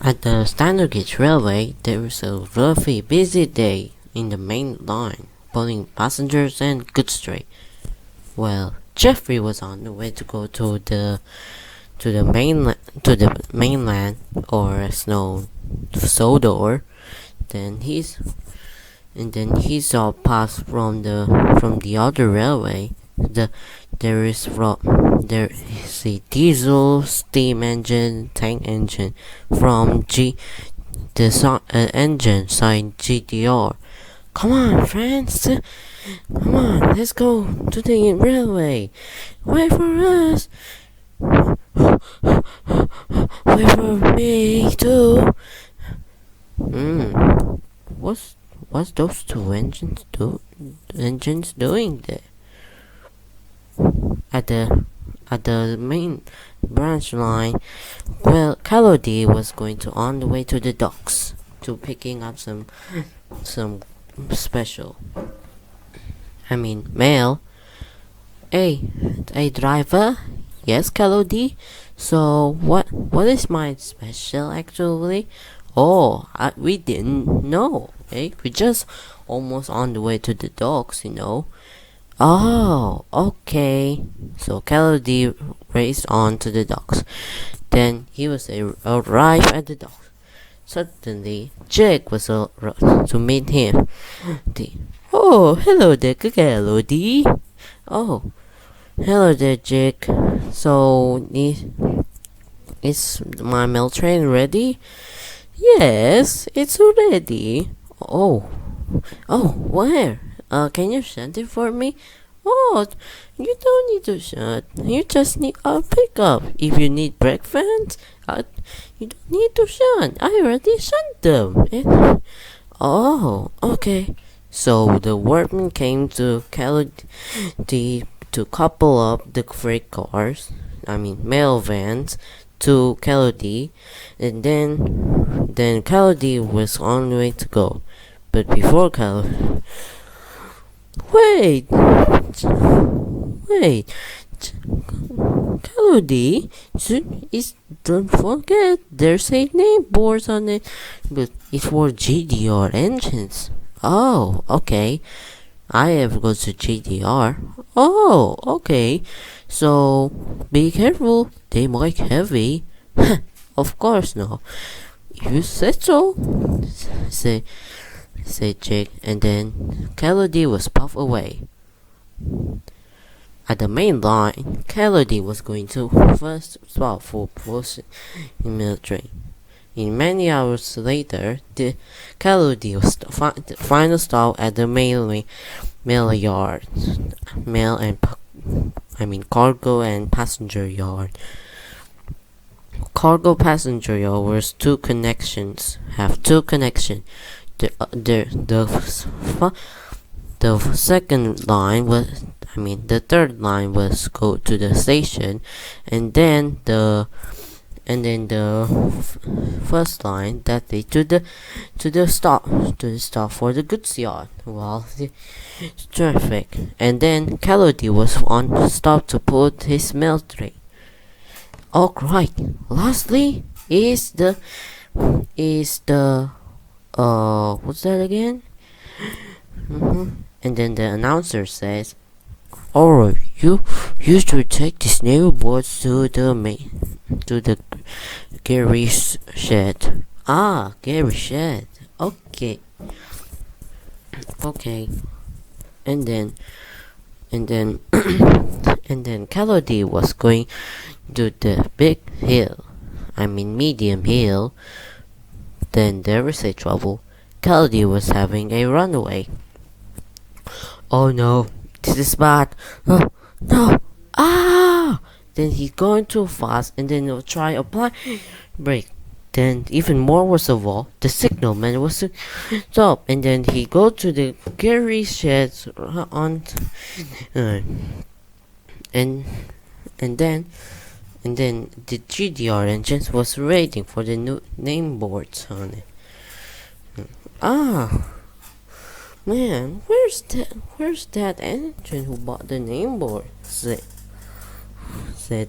At the standard gauge railway, there is a roughy busy day in the main line, pulling passengers and goods train. Well, Jeffrey was on the way to go to the mainland, or as known, Sodor. Then he saw pass from the other railway. There is a diesel steam engine tank engine from engine signed GDR. Come on, friends! Come on, let's go to the railway. Wait for us. Wait for me too. What's those two engines doing there? At the main branch line, well, callodi was going to on the way to the docks to picking up some special, mail. Hey, driver. Yes, callodi. So what is my special actually? Oh, we didn't know. Hey, we just almost on the way to the docks. Oh, okay. So callodi raced on to the docks. Then he was arrived at the docks. Suddenly, Jake was to meet him. Oh, hello there, callodi. Oh, hello there, Jake. So, is my mail train ready? Yes, it's ready. Oh, where? Can you send it for me? Oh, you don't need to send. You just need a pickup. If you need breakfast, you don't need to send. I already sent them. Oh, okay. So the workman came to callodi to couple up the freight cars, mail vans, to callodi, and then callodi was on the way to go. But before Wait, callodi, don't forget there's a name board on it, but it's for GDR engines. Oh, okay. I have go to GDR. Oh, okay. So be careful, they might heavy. Of course no. You said so. Said Jake, and then callodi was puffed away. At the main line, callodi was going to first stop for post in military. In many hours later, the callodi was the final stop at the mail yard, cargo and passenger yard. Cargo passenger yard was two connections. The second line was, the third line was go to the station, and then the first line that lead to the stop for the goods yard while the traffic, and then callodi was on stop to put his mail train. Alright, lastly is the what's that again? And then the announcer says, "Alright, you should take these naval boards to the garage shed." Ah, garage shed. Okay. And then and then callodi was going to the big hill. Medium hill. Then there was a trouble. Callodi was having a runaway. Oh no, this is bad. Oh, no. Ah! Then he's going too fast, and then he'll try apply brake. Then even more worse of all, the signalman was to stop, and then he go to the garage sheds on, and then the GDR engines was waiting for the new name boards on it. Ah, man, where's that engine who bought the name board? said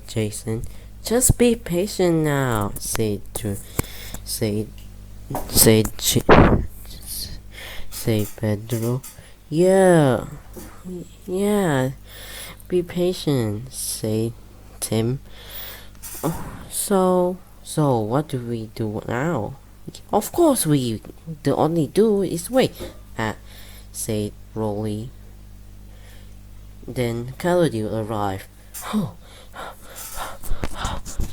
Jason. Just be patient now, said said said said Pedro. Yeah, yeah. Be patient, said Tim. So what do we do now? Of course the only do is wait, said Rolly. Then Callodi arrived. Oh,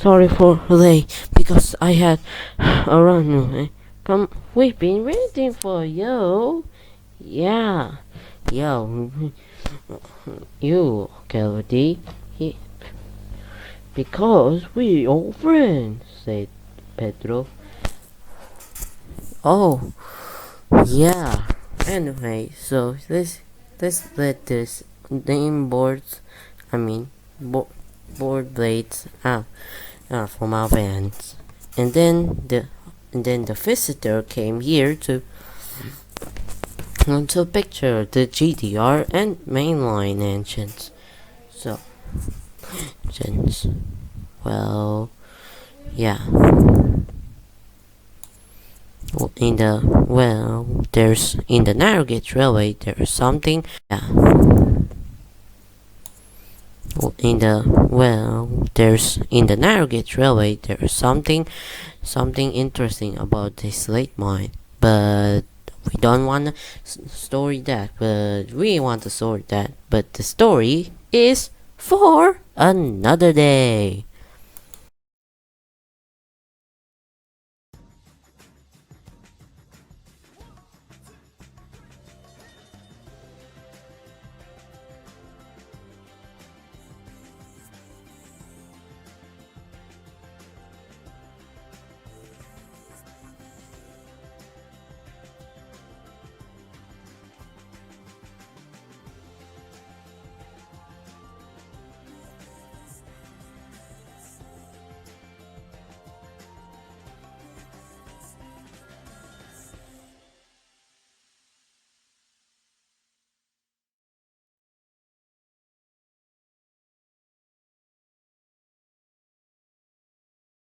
sorry for late because I had a run. Come, we've been waiting for you. Yeah, yo, you, Callodi. Because we old friends, said Pedro. Oh, yeah. Anyway, so let's let this name boards, I mean, board blades out from our vans, and then the visitor came here to picture the GDR and mainline engines. So, gents, well, yeah. There's in the narrow gauge railway. There's something. Yeah. There's in the narrow gauge railway. There's something interesting about this late mine, but we don't want to story that. But we want to sort that. But the story is for another day.